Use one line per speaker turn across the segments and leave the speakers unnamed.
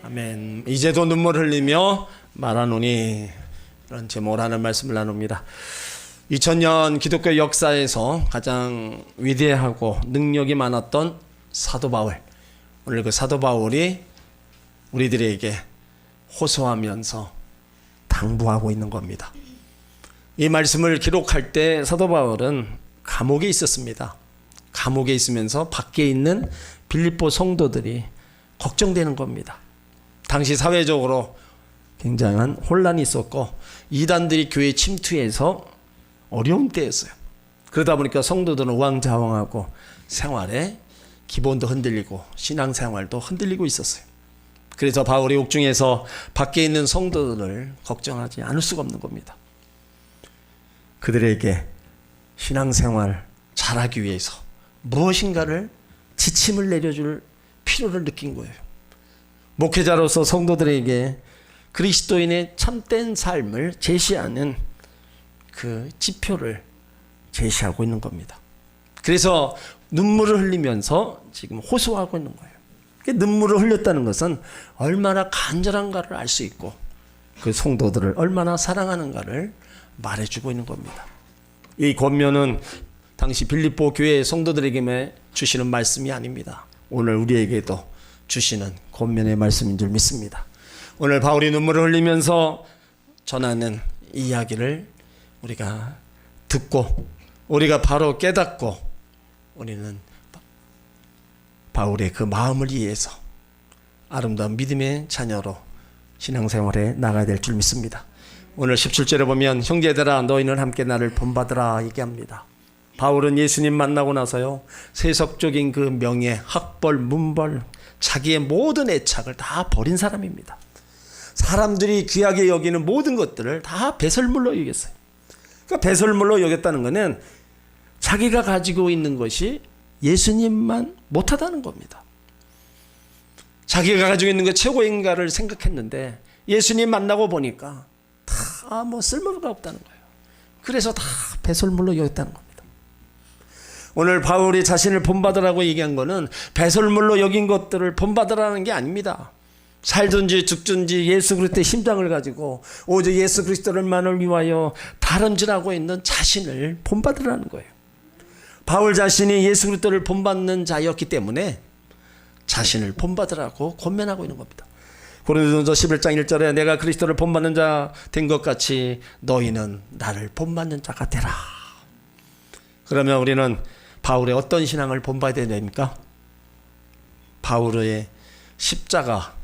아멘. 이제도 눈물 흘리며 말하노니, 이런 제목으로 하는 말씀을 나눕니다. 2000년 기독교 역사에서 가장 위대하고 능력이 많았던 사도 바울, 오늘 그 사도 바울이 우리들에게 호소하면서 당부하고 있는 겁니다. 이 말씀을 기록할 때 사도 바울은 감옥에 있었습니다. 감옥에 있으면서 밖에 있는 빌립보 성도들이 걱정되는 겁니다. 당시 사회적으로 굉장한 혼란이 있었고 이단들이 교회 침투해서 어려운 때였어요. 그러다 보니까 성도들은 우왕좌왕하고 생활의 기본도 흔들리고 신앙생활도 흔들리고 있었어요. 그래서 바울이 옥중에서 밖에 있는 성도들을 걱정하지 않을 수가 없는 겁니다. 그들에게 신앙생활 잘하기 위해서 무엇인가를 지침을 내려줄 필요를 느낀 거예요. 목회자로서 성도들에게 그리스도인의 참된 삶을 제시하는 그 지표를 제시하고 있는 겁니다. 그래서 눈물을 흘리면서 지금 호소하고 있는 거예요. 눈물을 흘렸다는 것은 얼마나 간절한가를 알 수 있고 그 성도들을 얼마나 사랑하는가를 말해주고 있는 겁니다. 이 권면은 당시 빌립보 교회 성도들에게 주시는 말씀이 아닙니다. 오늘 우리에게도 주시는 권면의 말씀인 줄 믿습니다. 오늘 바울이 눈물을 흘리면서 전하는 이 이야기를 우리가 듣고 우리가 바로 깨닫고 우리는 바울의 그 마음을 이해해서 아름다운 믿음의 자녀로 신앙생활에 나가야 될 줄 믿습니다. 오늘 17절에 보면 형제들아 너희는 함께 나를 본받으라 얘기합니다. 바울은 예수님 만나고 나서요 세속적인 그 명예, 학벌, 문벌, 자기의 모든 애착을 다 버린 사람입니다. 사람들이 귀하게 여기는 모든 것들을 다 배설물로 여겼어요. 그러니까 배설물로 여겼다는 것은 자기가 가지고 있는 것이 예수님만 못하다는 겁니다. 자기가 가지고 있는 게 최고인가를 생각했는데 예수님 만나고 보니까 다 뭐 쓸모가 없다는 거예요. 그래서 다 배설물로 여겼다는 겁니다. 오늘 바울이 자신을 본받으라고 얘기한 거는 배설물로 여긴 것들을 본받으라는 게 아닙니다. 살든지 죽든지 예수 그리스도의 심장을 가지고 오직 예수 그리스도를만을 위하여 다름질하고 있는 자신을 본받으라는 거예요. 바울 자신이 예수 그리스도를 본받는 자였기 때문에 자신을 본받으라고 권면하고 있는 겁니다. 고린도전서 11장 1절에 내가 그리스도를 본받는 자 된 것 같이 너희는 나를 본받는 자가 되라. 그러면 우리는 바울의 어떤 신앙을 본받아야 됩니까? 바울의 십자가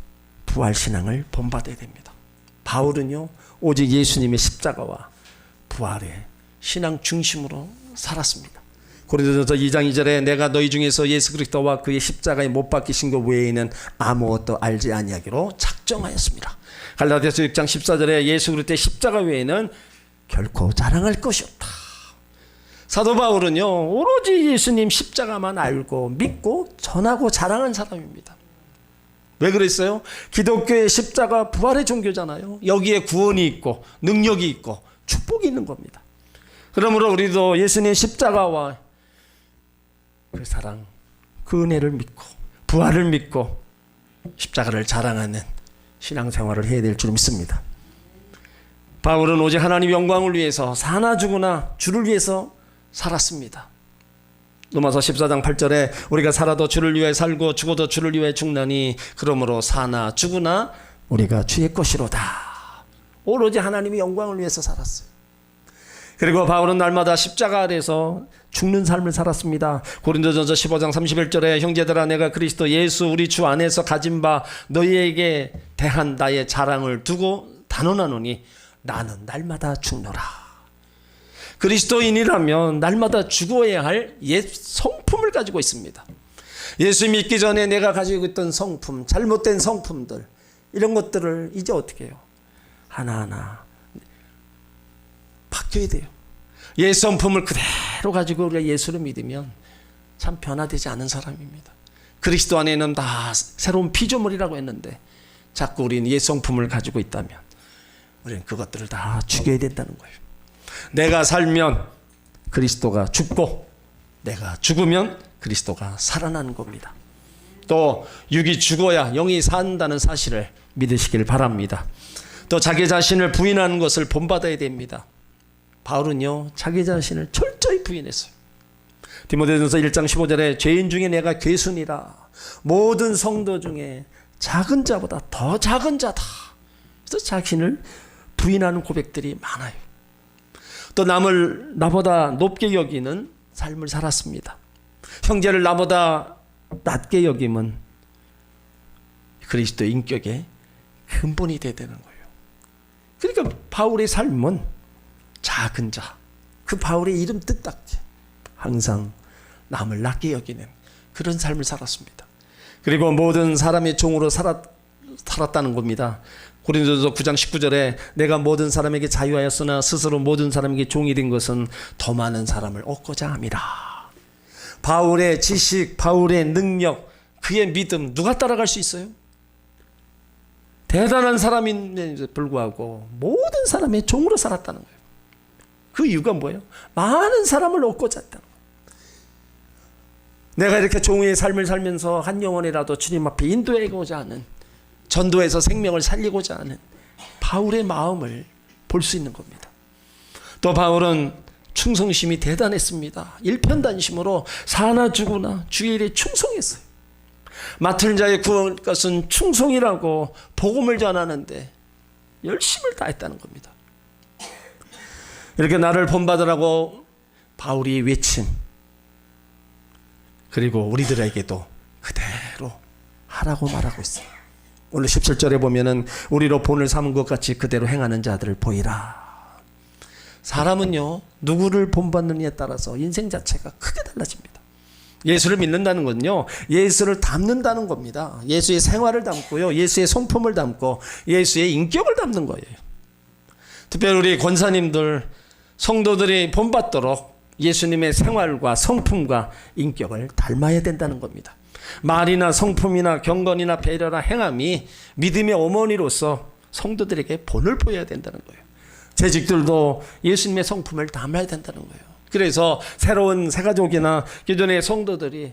부활 신앙을 본받아야 됩니다. 바울은요 오직 예수님의 십자가와 부활의 신앙 중심으로 살았습니다. 고린도전서 2장 2절에 내가 너희 중에서 예수 그리스도와 그의 십자가에 못 박히신 것 외에는 아무것도 알지 아니하기로 작정하였습니다. 갈라디아서 6장 14절에 예수 그리스도의 십자가 외에는 결코 자랑할 것이 없다. 사도 바울은요 오로지 예수님 십자가만 알고 믿고 전하고 자랑한 사람입니다. 왜 그랬어요? 기독교의 십자가 부활의 종교잖아요. 여기에 구원이 있고 능력이 있고 축복이 있는 겁니다. 그러므로 우리도 예수님의 십자가와 그 사랑, 그 은혜를 믿고 부활을 믿고 십자가를 자랑하는 신앙생활을 해야 될 줄 믿습니다. 바울은 오직 하나님 영광을 위해서 사나 죽으나 주를 위해서 살았습니다. 로마서 14장 8절에 우리가 살아도 주를 위해 살고 죽어도 주를 위해 죽나니 그러므로 사나 죽으나 우리가 주의 것이로다. 오로지 하나님의 영광을 위해서 살았어요. 그리고 바울은 날마다 십자가 아래서 죽는 삶을 살았습니다. 고린도전서 15장 31절에 형제들아 내가 그리스도 예수 우리 주 안에서 가진 바 너희에게 대한 나의 자랑을 두고 단언하노니 나는 날마다 죽노라. 그리스도인이라면 날마다 죽어야 할 옛 성품을 가지고 있습니다. 예수 믿기 전에 내가 가지고 있던 성품, 잘못된 성품들 이런 것들을 이제 어떻게 해요? 하나하나 바뀌어야 돼요. 옛 성품을 그대로 가지고 우리가 예수를 믿으면 참 변화되지 않은 사람입니다. 그리스도 안에는 다 새로운 피조물이라고 했는데 자꾸 우리는 옛 성품을 가지고 있다면 우리는 그것들을 다 죽여야 된다는 거예요. 내가 살면 그리스도가 죽고 내가 죽으면 그리스도가 살아나는 겁니다. 또 육이 죽어야 영이 산다는 사실을 믿으시길 바랍니다. 또 자기 자신을 부인하는 것을 본받아야 됩니다. 바울은요 자기 자신을 철저히 부인했어요. 디모데전서 1장 15절에 죄인 중에 내가 괴순이라 모든 성도 중에 작은 자보다 더 작은 자다. 그래서 자신을 부인하는 고백들이 많아요. 또 남을 나보다 높게 여기는 삶을 살았습니다. 형제를 나보다 낮게 여김은 그리스도 인격의 근본이 되야 되는 거예요. 그러니까 바울의 삶은 작은 자, 그 바울의 이름 뜻답게 항상 남을 낮게 여기는 그런 삶을 살았습니다. 그리고 모든 사람의 종으로 살았다는 겁니다. 고린도전서 9장 19절에 내가 모든 사람에게 자유하였으나 스스로 모든 사람에게 종이 된 것은 더 많은 사람을 얻고자 함이라. 바울의 지식, 바울의 능력, 그의 믿음 누가 따라갈 수 있어요? 대단한 사람임에도 불구하고 모든 사람의 종으로 살았다는 거예요. 그 이유가 뭐예요? 많은 사람을 얻고자 했다는 거예요. 내가 이렇게 종의 삶을 살면서 한 영혼이라도 주님 앞에 인도하고자 하는, 전도해서 생명을 살리고자 하는 바울의 마음을 볼 수 있는 겁니다. 또 바울은 충성심이 대단했습니다. 일편단심으로 사나 죽으나 주의 일에 충성했어요. 맡은 자의 구할 것은 충성이라고 복음을 전하는데 열심을 다했다는 겁니다. 이렇게 나를 본받으라고 바울이 외친, 그리고 우리들에게도 그대로 하라고 말하고 있어요. 오늘 17절에 보면은 우리로 본을 삼은 것 같이 그대로 행하는 자들을 보이라. 사람은요 누구를 본받느냐에 따라서 인생 자체가 크게 달라집니다. 예수를 믿는다는 건요 예수를 담는다는 겁니다. 예수의 생활을 담고요, 예수의 성품을 담고 예수의 인격을 담는 거예요. 특별히 우리 권사님들, 성도들이 본받도록 예수님의 생활과 성품과 인격을 닮아야 된다는 겁니다. 말이나 성품이나 경건이나 배려나 행함이 믿음의 어머니로서 성도들에게 본을 보여야 된다는 거예요. 재직들도 예수님의 성품을 담아야 된다는 거예요. 그래서 새로운 새가족이나 기존의 성도들이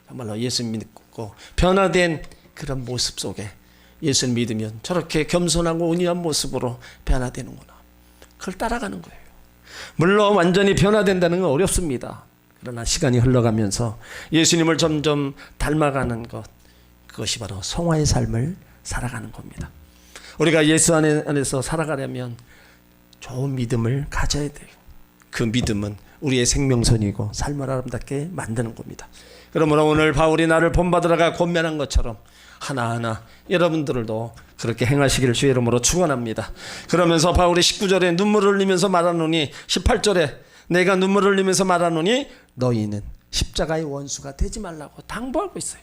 정말로 예수 믿고 변화된 그런 모습 속에 예수를 믿으면 저렇게 겸손하고 온유한 모습으로 변화되는구나, 그걸 따라가는 거예요. 물론 완전히 변화된다는 건 어렵습니다. 그러나 시간이 흘러가면서 예수님을 점점 닮아가는 것, 그것이 바로 성화의 삶을 살아가는 겁니다. 우리가 예수 안에서 살아가려면 좋은 믿음을 가져야 돼요. 그 믿음은 우리의 생명선이고 삶을 아름답게 만드는 겁니다. 그러므로 오늘 바울이 나를 본받으라가 권면한 것처럼 하나하나 여러분들도 그렇게 행하시기를 주의 이름으로 축원합니다. 그러면서 바울이 19절에 눈물을 흘리면서 말하노니, 18절에 내가 눈물을 흘리면서 말하노니 너희는 십자가의 원수가 되지 말라고 당부하고 있어요.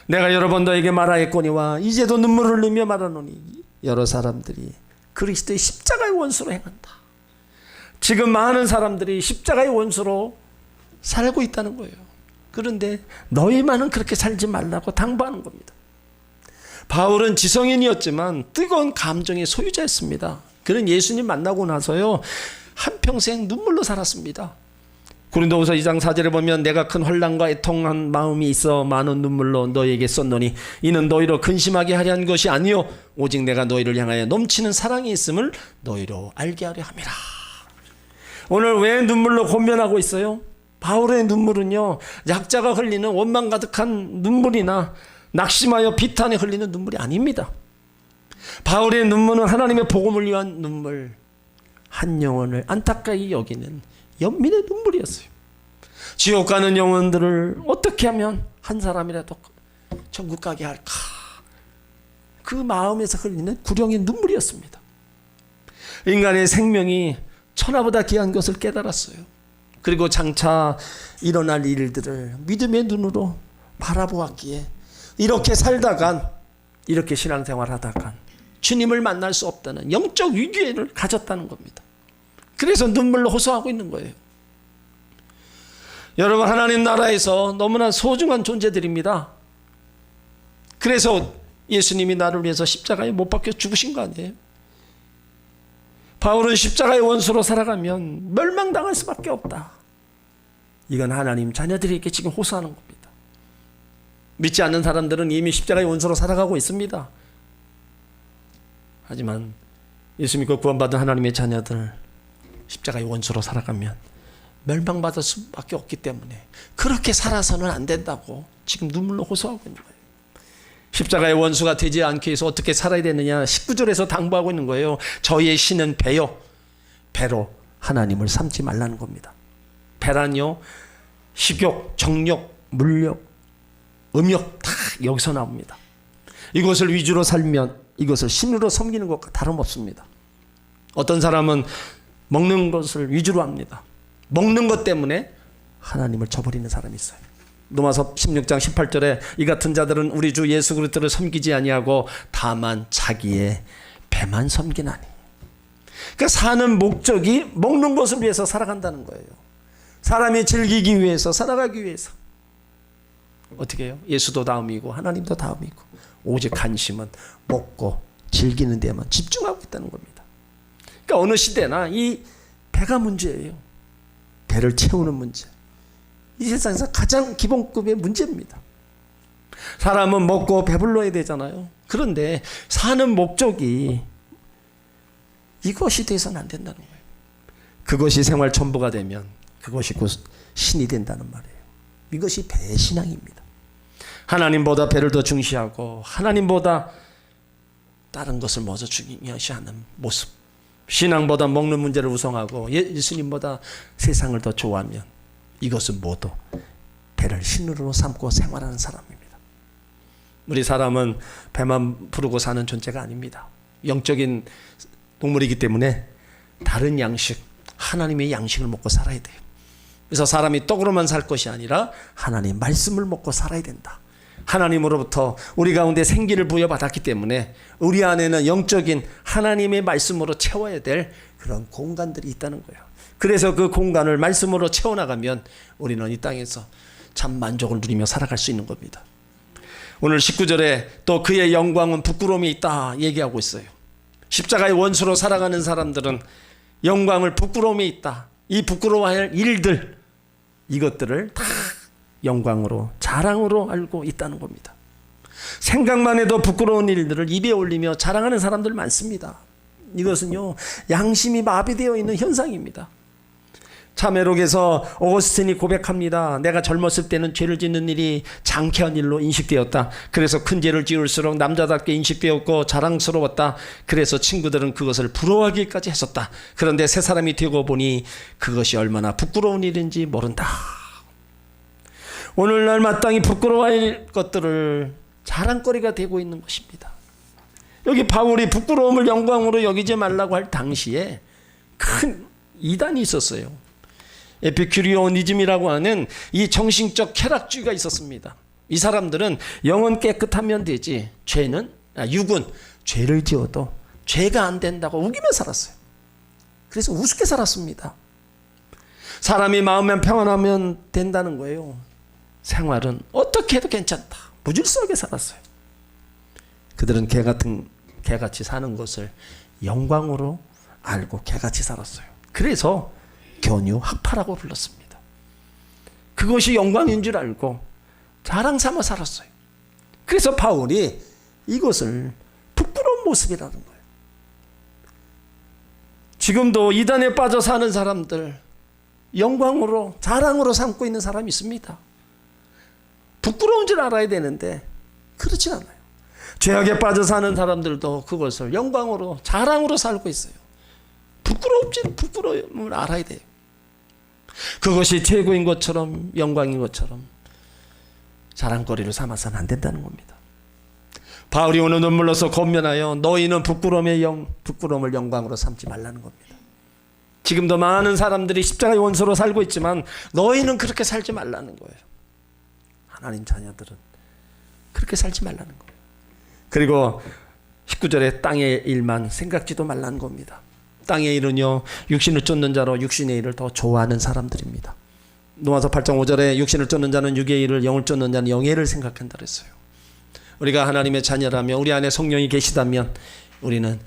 내가 여러 번 너에게 말하였거니와 이제도 눈물을 흘리며 말하노니 여러 사람들이 그리스도의 십자가의 원수로 행한다. 지금 많은 사람들이 십자가의 원수로 살고 있다는 거예요. 그런데 너희만은 그렇게 살지 말라고 당부하는 겁니다. 바울은 지성인이었지만 뜨거운 감정의 소유자였습니다. 그는 예수님 만나고 나서요 한평생 눈물로 살았습니다. 고린도후서 2장 4절에 보면 내가 큰 환난과 애통한 마음이 있어 많은 눈물로 너희에게 썼노니 이는 너희로 근심하게 하려 한 것이 아니요 오직 내가 너희를 향하여 넘치는 사랑이 있음을 너희로 알게 하려 함이라. 오늘 왜 눈물로 권면하고 있어요? 바울의 눈물은요 약자가 흘리는 원망 가득한 눈물이나 낙심하여 비탄에 흘리는 눈물이 아닙니다. 바울의 눈물은 하나님의 복음을 위한 눈물, 한 영혼을 안타까이 여기는 연민의 눈물이었어요. 지옥 가는 영혼들을 어떻게 하면 한 사람이라도 천국 가게 할까, 그 마음에서 흘리는 구령의 눈물이었습니다. 인간의 생명이 천하보다 귀한 것을 깨달았어요. 그리고 장차 일어날 일들을 믿음의 눈으로 바라보았기에 이렇게 살다간, 이렇게 신앙생활하다간 주님을 만날 수 없다는 영적 위기를 가졌다는 겁니다. 그래서 눈물로 호소하고 있는 거예요. 여러분, 하나님 나라에서 너무나 소중한 존재들입니다. 그래서 예수님이 나를 위해서 십자가에 못 박혀 죽으신 거 아니에요? 바울은 십자가의 원수로 살아가면 멸망당할 수밖에 없다. 이건 하나님 자녀들에게 지금 호소하는 겁니다. 믿지 않는 사람들은 이미 십자가의 원수로 살아가고 있습니다. 하지만 예수 믿고 구원받은 하나님의 자녀들 십자가의 원수로 살아가면 멸망받을 수밖에 없기 때문에 그렇게 살아서는 안 된다고 지금 눈물로 호소하고 있는 거예요. 십자가의 원수가 되지 않기 위해서 어떻게 살아야 되느냐 19절에서 당부하고 있는 거예요. 저희의 신은 배요. 배로 하나님을 삼지 말라는 겁니다. 배란요 식욕, 정욕, 물욕, 음욕 다 여기서 나옵니다. 이것을 위주로 살면 이것을 신으로 섬기는 것과 다름없습니다. 어떤 사람은 먹는 것을 위주로 합니다. 먹는 것 때문에 하나님을 저버리는 사람이 있어요. 로마서 16장 18절에 이 같은 자들은 우리 주 예수 그리스도를 섬기지 아니하고 다만 자기의 배만 섬기나니. 그러니까 사는 목적이 먹는 것을 위해서 살아간다는 거예요. 사람이 즐기기 위해서 살아가기 위해서. 어떻게 해요? 예수도 다음이고 하나님도 다음이고 오직 관심은 먹고 즐기는 데만 집중하고 있다는 겁니다. 그러니까 어느 시대나 이 배가 문제예요. 배를 채우는 문제. 이 세상에서 가장 기본급의 문제입니다. 사람은 먹고 배불러야 되잖아요. 그런데 사는 목적이 이것이 돼서는 안 된다는 거예요. 그것이 생활 전부가 되면 그것이 곧 신이 된다는 말이에요. 이것이 배신앙입니다. 하나님보다 배를 더 중시하고 하나님보다 다른 것을 먼저 중요시하는 모습. 신앙보다 먹는 문제를 우선하고 예수님보다 세상을 더 좋아하면 이것은 모두 배를 신으로 삼고 생활하는 사람입니다. 우리 사람은 배만 부르고 사는 존재가 아닙니다. 영적인 동물이기 때문에 다른 양식, 하나님의 양식을 먹고 살아야 돼요. 그래서 사람이 떡으로만 살 것이 아니라 하나님 말씀을 먹고 살아야 된다. 하나님으로부터 우리 가운데 생기를 부여받았기 때문에 우리 안에는 영적인 하나님의 말씀으로 채워야 될 그런 공간들이 있다는 거예요. 그래서 그 공간을 말씀으로 채워나가면 우리는 이 땅에서 참 만족을 누리며 살아갈 수 있는 겁니다. 오늘 19절에 또 그의 영광은 부끄러움이 있다 얘기하고 있어요. 십자가의 원수로 살아가는 사람들은 영광을 부끄러움이 있다. 이 부끄러워할 일들, 이것들을 다 영광으로 자랑으로 알고 있다는 겁니다. 생각만 해도 부끄러운 일들을 입에 올리며 자랑하는 사람들 많습니다. 이것은요 양심이 마비되어 있는 현상입니다. 참회록에서 오거스틴이 고백합니다. 내가 젊었을 때는 죄를 짓는 일이 장쾌한 일로 인식되었다. 그래서 큰 죄를 지을수록 남자답게 인식되었고 자랑스러웠다. 그래서 친구들은 그것을 부러워하기까지 했었다. 그런데 새 사람이 되고 보니 그것이 얼마나 부끄러운 일인지 모른다. 오늘날 마땅히 부끄러워할 것들을 자랑거리가 되고 있는 것입니다. 여기 바울이 부끄러움을 영광으로 여기지 말라고 할 당시에 큰 이단이 있었어요. 에피큐리오니즘이라고 하는 이 정신적 쾌락주의가 있었습니다. 이 사람들은 영은 깨끗하면 되지 육은 죄를 지어도 죄가 안 된다고 우기며 살았어요. 그래서 우습게 살았습니다. 사람이 마음만 평안하면 된다는 거예요. 생활은 어떻게 해도 괜찮다. 무질서하게 살았어요. 그들은 개같이 사는 것을 영광으로 알고 개같이 살았어요. 그래서 견유학파라고 불렀습니다. 그것이 영광인 줄 알고 자랑 삼아 살았어요. 그래서 바울이 이것을 부끄러운 모습이라는 거예요. 지금도 이단에 빠져 사는 사람들 영광으로 자랑으로 삼고 있는 사람이 있습니다. 부끄러운 줄 알아야 되는데 그렇지 않아요. 죄악에 빠져 사는 사람들도 그것을 영광으로 자랑으로 살고 있어요. 부끄러움을 알아야 돼요. 그것이 최고인 것처럼 영광인 것처럼 자랑거리를 삼아서는 안 된다는 겁니다. 바울이 오늘 눈물로서 권면하여 너희는 부끄러움을 영광으로 삼지 말라는 겁니다. 지금도 많은 사람들이 십자가의 원수로 살고 있지만 너희는 그렇게 살지 말라는 거예요. 하나님 자녀들은 그렇게 살지 말라는 거예요. 그리고 19절에 땅의 일만 생각지도 말라는 겁니다. 땅의 일은요 육신을 쫓는 자로 육신의 일을 더 좋아하는 사람들입니다. 로마서 8장 5절에 육신을 쫓는 자는 육의 일을, 영을 쫓는 자는 영의 일을 생각한다 그랬어요. 우리가 하나님의 자녀라면, 우리 안에 성령이 계시다면 우리는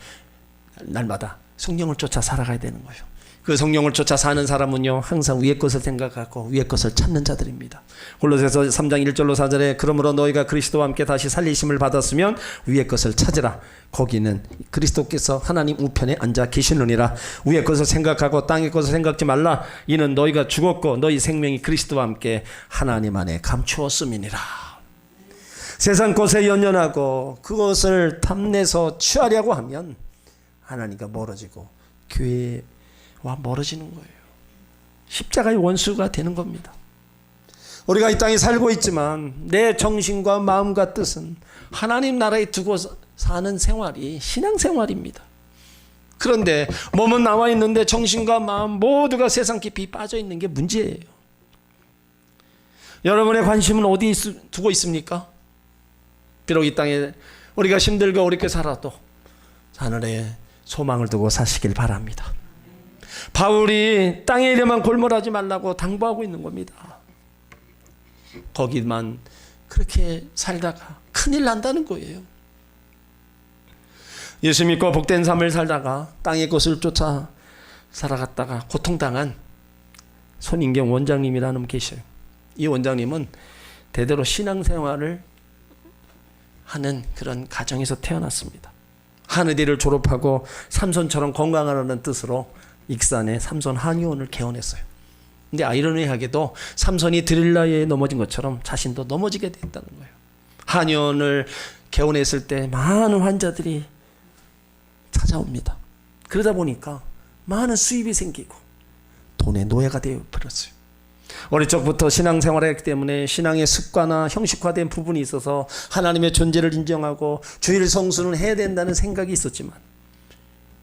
날마다 성령을 쫓아 살아가야 되는 거예요. 그 성령을 쫓아 사는 사람은요 항상 위의 것을 생각하고 위의 것을 찾는 자들입니다. 골로새서 3장 1절로 4절에 그러므로 너희가 그리스도와 함께 다시 살리심을 받았으면 위의 것을 찾으라. 거기는 그리스도께서 하나님 우편에 앉아 계시느니라. 위의 것을 생각하고 땅의 것을 생각지 말라. 이는 너희가 죽었고 너희 생명이 그리스도와 함께 하나님 안에 감추었음이니라. 세상 것에 연연하고 그것을 탐내서 취하려고 하면 하나님과 멀어지고 교회와 멀어지는 거예요. 십자가의 원수가 되는 겁니다. 우리가 이 땅에 살고 있지만 내 정신과 마음과 뜻은 하나님 나라에 두고 사는 생활이 신앙생활입니다. 그런데 몸은 나와 있는데 정신과 마음 모두가 세상 깊이 빠져 있는 게 문제예요. 여러분의 관심은 어디 두고 있습니까? 비록 이 땅에 우리가 힘들고 어렵게 살아도 하늘에 소망을 두고 사시길 바랍니다. 바울이 땅의 일에만 골몰하지 말라고 당부하고 있는 겁니다. 거기만 그렇게 살다가 큰일 난다는 거예요. 예수 믿고 복된 삶을 살다가 땅의 것을 쫓아 살아갔다가 고통당한 손인경 원장님이라는 분 계셔요. 이 원장님은 대대로 신앙생활을 하는 그런 가정에서 태어났습니다. 한의대를 졸업하고 삼손처럼 건강하라는 뜻으로 익산에 삼손 한의원을 개원했어요. 근데 아이러니하게도 삼손이 드릴라에 넘어진 것처럼 자신도 넘어지게 됐다는 거예요. 한의원을 개원했을 때 많은 환자들이 찾아옵니다. 그러다 보니까 많은 수입이 생기고 돈의 노예가 되어버렸어요. 어릴 적부터 신앙생활을 했기 때문에 신앙의 습관화 형식화된 부분이 있어서 하나님의 존재를 인정하고 주일 성수는 해야 된다는 생각이 있었지만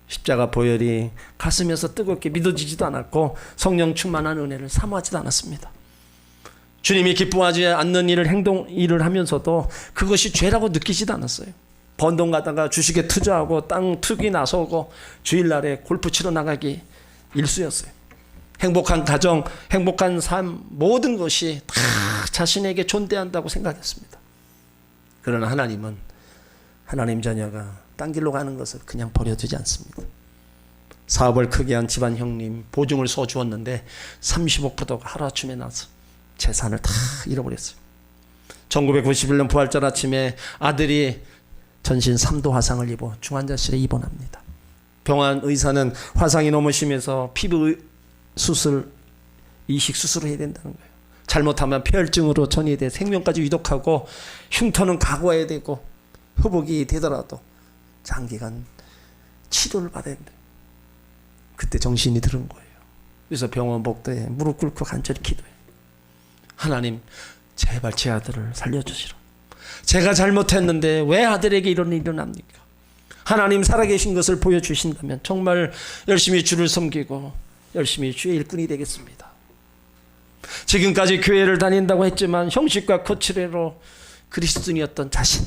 십자가 보혈이 가슴에서 뜨겁게 믿어지지도 않았고 성령 충만한 은혜를 사모하지도 않았습니다. 주님이 기뻐하지 않는 일을 하면서도 그것이 죄라고 느끼지도 않았어요. 번 돈 가다가 주식에 투자하고 땅 투기 나서고 주일날에 골프 치러 나가기 일쑤였어요. 행복한 가정, 행복한 삶 모든 것이 다 자신에게 존대한다고 생각했습니다. 그러나 하나님은 하나님 자녀가 딴 길로 가는 것을 그냥 버려두지 않습니다. 사업을 크게 한 집안 형님 보증을 써 주었는데 30억 부도가 하루아침에 나서 재산을 다 잃어버렸어요. 1991년 부활절 아침에 아들이 전신 3도 화상을 입어 중환자실에 입원합니다. 병원 의사는 화상이 너무 심해서 피부 수술, 이식 수술을 해야 된다는 거예요. 잘못하면 폐혈증으로 전이돼 생명까지 위독하고 흉터는 각오해야 되고 회복이 되더라도 장기간 치료를 받아야 된다. 그때 정신이 들은 거예요. 그래서 병원 복도에 무릎 꿇고 간절히 기도해요. 하나님 제발 제 아들을 살려주시라. 제가 잘못했는데 왜 아들에게 이런 일이 일어납니까? 하나님 살아계신 것을 보여주신다면 정말 열심히 주를 섬기고 열심히 주의 일꾼이 되겠습니다. 지금까지 교회를 다닌다고 했지만 형식과 거칠애로 그리스도인이었던 자신,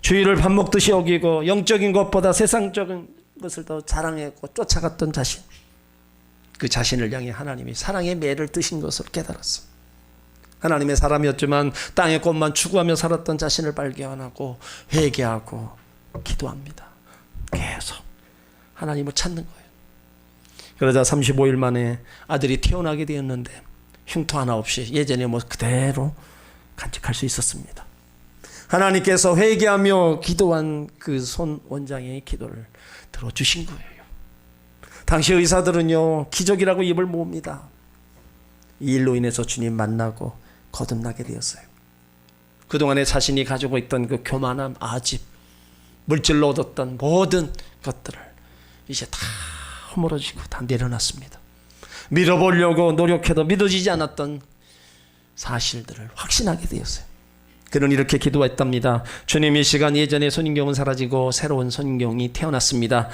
주의를 밥 먹듯이 여기고 영적인 것보다 세상적인 것을 더 자랑했고 쫓아갔던 자신, 그 자신을 향해 하나님이 사랑의 매를 뜨신 것을 깨달았어. 하나님의 사람이었지만 땅의 것만 추구하며 살았던 자신을 발견하고 회개하고 기도합니다. 계속 하나님을 찾는 거예요. 그러자 35일 만에 아들이 태어나게 되었는데 흉터 하나 없이 예전의 모습 그대로 간직할 수 있었습니다. 하나님께서 회개하며 기도한 그 손 원장의 기도를 들어주신 거예요. 당시 의사들은요 기적이라고 입을 모읍니다. 이 일로 인해서 주님 만나고 거듭나게 되었어요. 그동안에 자신이 가지고 있던 그 교만함, 아집, 물질로 얻었던 모든 것들을 이제 다 허물어지고 다 내려놨습니다. 믿어보려고 노력해도 믿어지지 않았던 사실들을 확신하게 되었어요. 그는 이렇게 기도했답니다. 주님, 이 시간 예전의 손인경은 사라지고 새로운 손인경이 태어났습니다.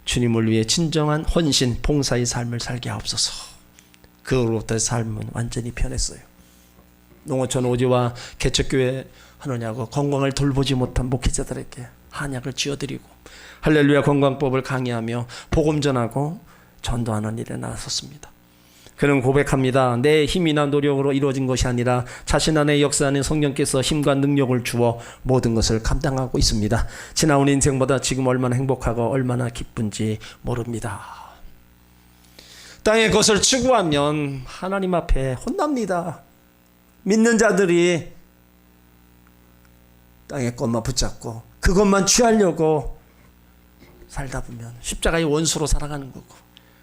주님을 위해 진정한 헌신, 봉사의 삶을 살게 하옵소서. 그 후로부터 삶은 완전히 변했어요. 농어촌 오지와 개척교회 하느냐고 건강을 돌보지 못한 목회자들에게 한약을 지어드리고 할렐루야 건강법을 강의하며 복음 전하고 전도하는 일에 나섰습니다. 그는 고백합니다. 내 힘이나 노력으로 이루어진 것이 아니라 자신 안에 역사하는 성령께서 힘과 능력을 주어 모든 것을 감당하고 있습니다. 지나온 인생보다 지금 얼마나 행복하고 얼마나 기쁜지 모릅니다. 땅의 것을 추구하면 하나님 앞에 혼납니다. 믿는 자들이 땅의 것만 붙잡고 그것만 취하려고 살다 보면 십자가의 원수로 살아가는 거고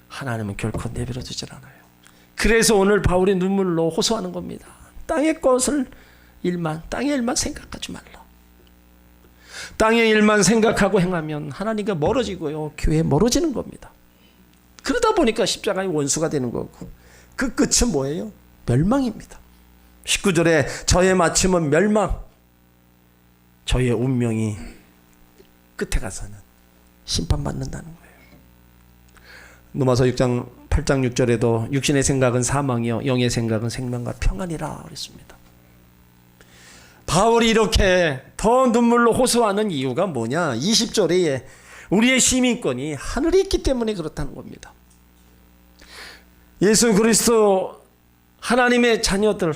하나님은 결코 내버려 두질 않아요. 그래서 오늘 바울이 눈물로 호소하는 겁니다. 땅의 것을 땅의 일만 생각하지 말라. 땅의 일만 생각하고 행하면 하나님과 멀어지고요, 교회 멀어지는 겁니다. 그러다 보니까 십자가의 원수가 되는 거고 그 끝은 뭐예요? 멸망입니다. 19절에 저의 마침은 멸망, 저의 운명이 끝에 가서는 심판받는다는 거예요. 로마서 8장 6절에도 육신의 생각은 사망이요 영의 생각은 생명과 평안이라 그랬습니다. 바울이 이렇게 더 눈물로 호소하는 이유가 뭐냐? 20절에 우리의 시민권이 하늘에 있기 때문에 그렇다는 겁니다. 예수 그리스도 하나님의 자녀들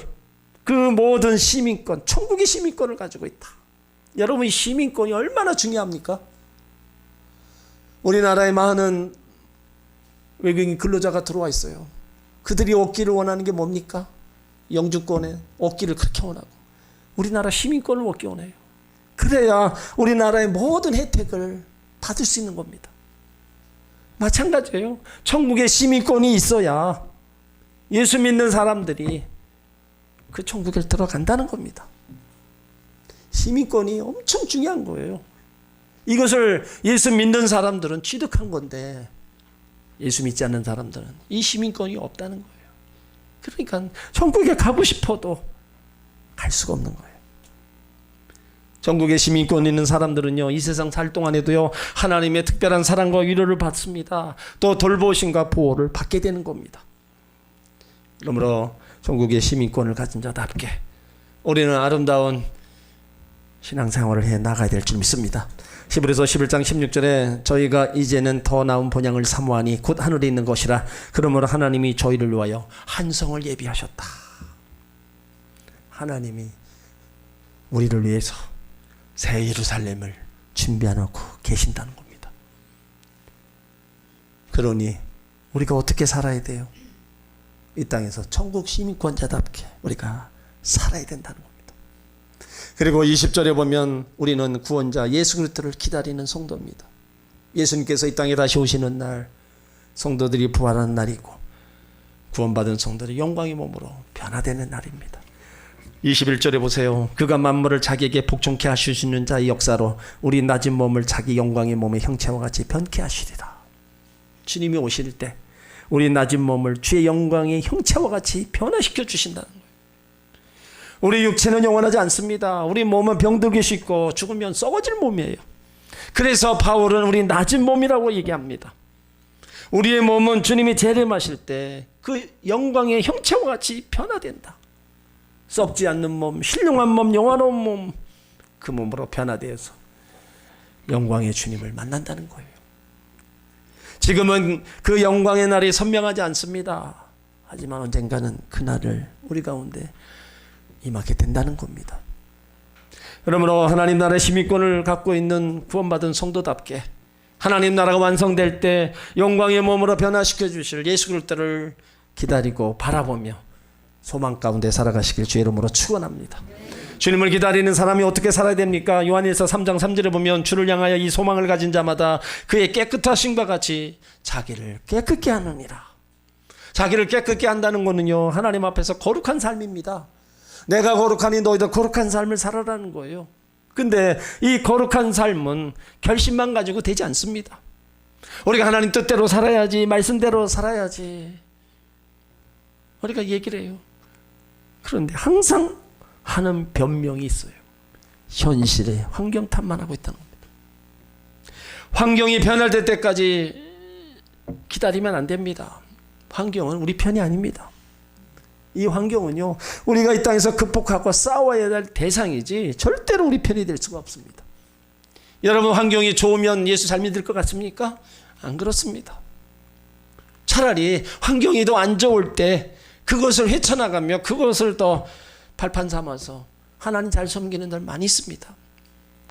그 모든 시민권, 천국의 시민권을 가지고 있다. 여러분, 이 시민권이 얼마나 중요합니까? 우리나라에 많은 외국인 근로자가 들어와 있어요. 그들이 얻기를 원하는 게 뭡니까? 영주권에 얻기를 그렇게 원하고 우리나라 시민권을 얻기 원해요. 그래야 우리나라의 모든 혜택을 받을 수 있는 겁니다. 마찬가지예요. 천국의 시민권이 있어야 예수 믿는 사람들이 그 천국에 들어간다는 겁니다. 시민권이 엄청 중요한 거예요. 이것을 예수 믿는 사람들은 취득한 건데 예수 믿지 않는 사람들은 이 시민권이 없다는 거예요. 그러니까 천국에 가고 싶어도 갈 수가 없는 거예요. 천국에 시민권 있는 사람들은요, 이 세상 살 동안에도요, 하나님의 특별한 사랑과 위로를 받습니다. 또 돌보심과 보호를 받게 되는 겁니다. 그러므로 천국의 시민권을 가진 자답게 우리는 아름다운 신앙생활을 해 나가야 될 줄 믿습니다. 히브리서 11장 16절에 저희가 이제는 더 나은 본향을 사모하니 곧 하늘에 있는 것이라. 그러므로 하나님이 저희를 위하여 한 성을 예비하셨다. 하나님이 우리를 위해서 새 예루살렘을 준비해놓고 계신다는 겁니다. 그러니 우리가 어떻게 살아야 돼요? 이 땅에서 천국 시민권자답게 우리가 살아야 된다는 겁니다. 그리고 20절에 보면 우리는 구원자 예수 그리스도를 기다리는 성도입니다. 예수님께서 이 땅에 다시 오시는 날 성도들이 부활하는 날이고 구원받은 성도들이 영광의 몸으로 변화되는 날입니다. 21절에 보세요. 그가 만물을 자기에게 복종케 하시는 자의 역사로 우리 낮은 몸을 자기 영광의 몸의 형체와 같이 변케 하시리라. 주님이 오실 때 우리 낮은 몸을 주의 영광의 형체와 같이 변화시켜 주신다는 거예요. 우리 육체는 영원하지 않습니다. 우리 몸은 병들기 쉽고 죽으면 썩어질 몸이에요. 그래서 바울은 우리 낮은 몸이라고 얘기합니다. 우리의 몸은 주님이 재림하실 때 그 영광의 형체와 같이 변화된다. 썩지 않는 몸, 신령한 몸, 영화로운 몸, 그 몸으로 변화되어서 영광의 주님을 만난다는 거예요. 지금은 그 영광의 날이 선명하지 않습니다. 하지만 언젠가는 그 날을 우리 가운데 임하게 된다는 겁니다. 그러므로 하나님 나라의 시민권을 갖고 있는 구원받은 성도답게 하나님 나라가 완성될 때 영광의 몸으로 변화시켜 주실 예수 그리스도를 기다리고 바라보며 소망 가운데 살아가시길 주의 이름으로 축원합니다. 주님을 기다리는 사람이 어떻게 살아야 됩니까? 요한일서 3장 3절에 보면 주를 향하여 이 소망을 가진 자마다 그의 깨끗하심과 같이 자기를 깨끗게 하느니라. 자기를 깨끗게 한다는 것은요, 하나님 앞에서 거룩한 삶입니다. 내가 거룩하니 너희도 거룩한 삶을 살아라는 거예요. 근데 이 거룩한 삶은 결심만 가지고 되지 않습니다. 우리가 하나님 뜻대로 살아야지, 말씀대로 살아야지 우리가 얘기를 해요. 그런데 항상 하는 변명이 있어요. 현실에 환경 탓만 하고 있다는 겁니다. 환경이 변화될 때까지 기다리면 안 됩니다. 환경은 우리 편이 아닙니다. 이 환경은요, 우리가 이 땅에서 극복하고 싸워야 될 대상이지 절대로 우리 편이 될 수가 없습니다. 여러분, 환경이 좋으면 예수 잘 믿을 것 같습니까? 안 그렇습니다. 차라리 환경이 더 안 좋을 때 그것을 헤쳐나가며 그것을 더 발판 삼아서 하나님 잘 섬기는 들 많이 있습니다.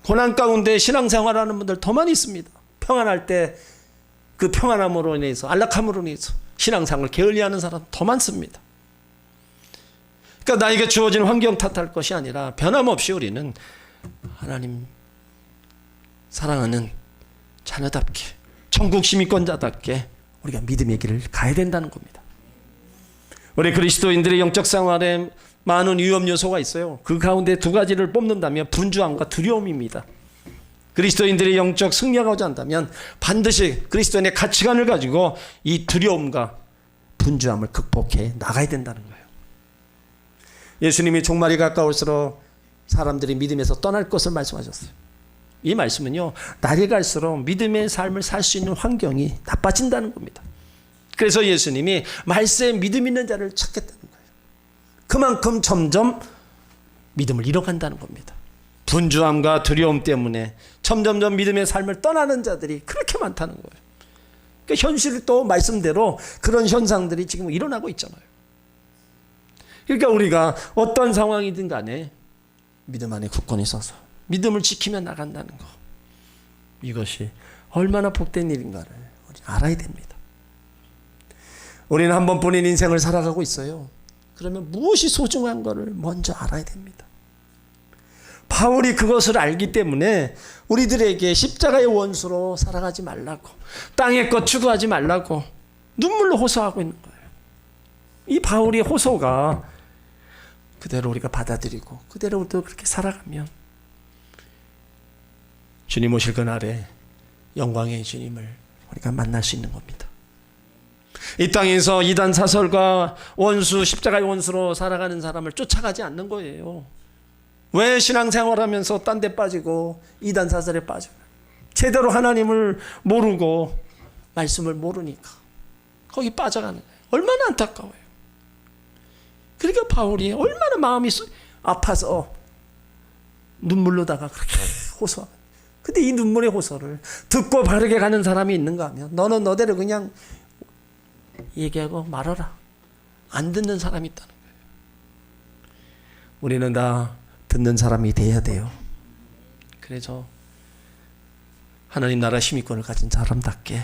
고난 가운데 신앙생활하는 분들 더 많이 있습니다. 평안할 때 그 평안함으로 인해서, 안락함으로 인해서 신앙생활을 게을리하는 사람 더 많습니다. 그러니까 나에게 주어진 환경 탓할 것이 아니라 변함없이 우리는 하나님 사랑하는 자녀답게, 천국 시민권자답게 우리가 믿음의 길을 가야 된다는 겁니다. 우리 그리스도인들의 영적 생활에 많은 위험 요소가 있어요. 그 가운데 두 가지를 뽑는다면 분주함과 두려움입니다. 그리스도인들의 영적 승리하고자 한다면 반드시 그리스도인의 가치관을 가지고 이 두려움과 분주함을 극복해 나가야 된다는 거예요. 예수님이 종말이 가까울수록 사람들이 믿음에서 떠날 것을 말씀하셨어요. 이 말씀은요, 날이 갈수록 믿음의 삶을 살 수 있는 환경이 나빠진다는 겁니다. 그래서 예수님이 말세에 믿음 있는 자를 찾겠다는 거예요. 그만큼 점점 믿음을 잃어간다는 겁니다. 분주함과 두려움 때문에 점점점 믿음의 삶을 떠나는 자들이 그렇게 많다는 거예요. 그러니까 현실이 또 말씀대로 그런 현상들이 지금 일어나고 있잖아요. 그러니까 우리가 어떤 상황이든 간에 믿음 안에 굳건히 서서 믿음을 지키며 나간다는 거, 이것이 얼마나 복된 일인가를 우리 알아야 됩니다. 우리는 한 번뿐인 인생을 살아가고 있어요. 그러면 무엇이 소중한 것을 먼저 알아야 됩니다. 바울이 그것을 알기 때문에 우리들에게 십자가의 원수로 살아가지 말라고, 땅의 것 추구하지 말라고 눈물로 호소하고 있는 거예요. 이 바울의 호소가 그대로 우리가 받아들이고 그대로 또 그렇게 살아가면 주님 오실 그날에 영광의 주님을 우리가 만날 수 있는 겁니다. 이 땅에서 이단 사설과 원수, 십자가의 원수로 살아가는 사람을 쫓아가지 않는 거예요. 왜 신앙생활하면서 딴 데 빠지고 이단 사설에 빠져요? 제대로 하나님을 모르고 말씀을 모르니까 거기 빠져가는 거예요. 얼마나 안타까워요. 그러니까 바울이 얼마나 마음이 아파서 눈물로다가 그렇게 호소하고, 근데 이 눈물의 호소를 듣고 바르게 가는 사람이 있는가 하면 너는 너대로 그냥 얘기하고 말아라, 안 듣는 사람이 있다는 거예요. 우리는 다 듣는 사람이 돼야 돼요. 그래서 하나님 나라 시민권을 가진 사람답게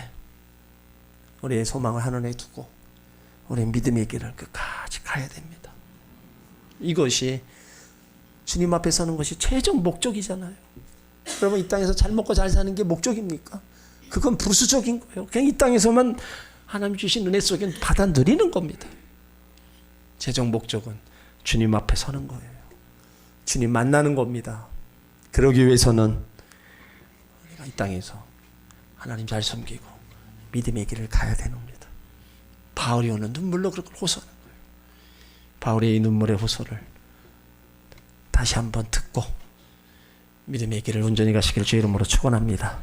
우리의 소망을 하늘에 두고 우리의 믿음의 길을 끝까지 가야 됩니다. 이것이 주님 앞에 서는 것이 최종 목적이잖아요. 여러분, 이 땅에서 잘 먹고 잘 사는 게 목적입니까? 그건 부수적인 거예요. 그냥 이 땅에서만 하나님 주신 은혜 속에 받아 누리는 겁니다. 최종 목적은 주님 앞에 서는 거예요. 주님 만나는 겁니다. 그러기 위해서는 우리가 이 땅에서 하나님 잘 섬기고 믿음의 길을 가야 되는 겁니다. 바울이 오는 눈물로 그렇게 호소하는 거예요. 바울의 이 눈물의 호소를 다시 한번 듣고 믿음의 길을 온전히 가시기를 주의 이름으로 축원합니다.